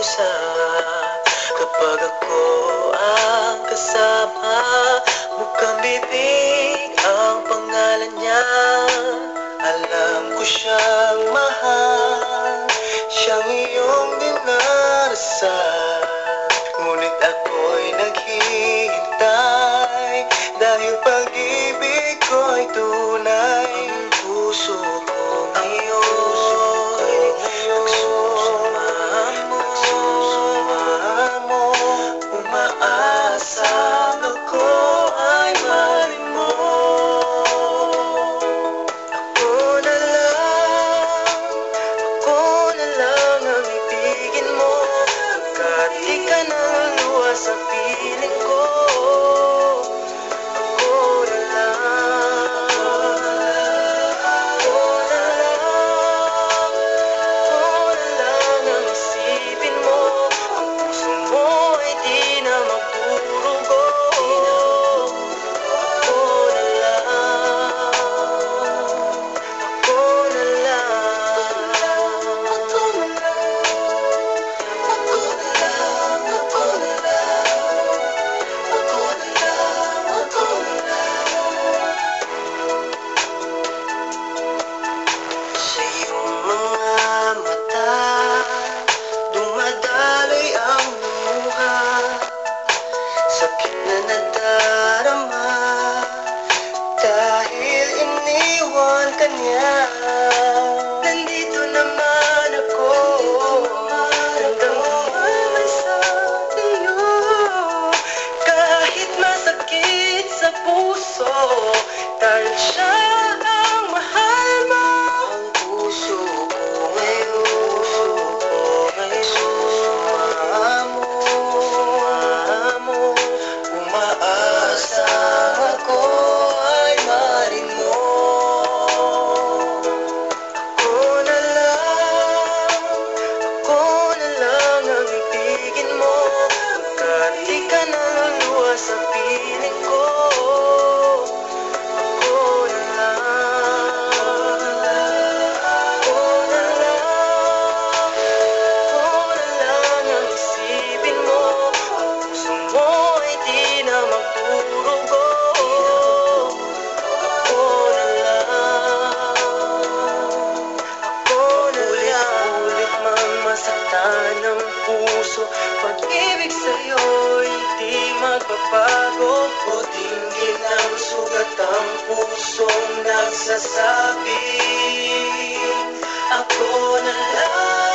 parusa kapag ako ang kasama. Mukhang bibig ang pangalan niya. Alam ko siyang mahal, siyang iyong dinarasal. Ngunit ako'y naghihintay dahil pag-ibig ko'y tunay. Ang puso ko ngayon nagsusumamo, umaasang ako ay mahalin mo. Ako na lang ang ibigin mo, pagkat di ka nang luwas sa piling ko. Sakit na nadarama dahil iniwan ka niya. Nandito naman ako, handang umamay sa iyo. Kahit masakit sa puso, dahil siya ang mahal mo. Ang puso ko ngayon sumamo, umaasang ako ay mahalin mo. Ako na lang ang ibigin mo, pagkat di ka nang luwas sa piling ko. Pag-ibig sa'yo'y di magbabago, o dinggin ang sugat ang pusong nagsasabi, ako na lang.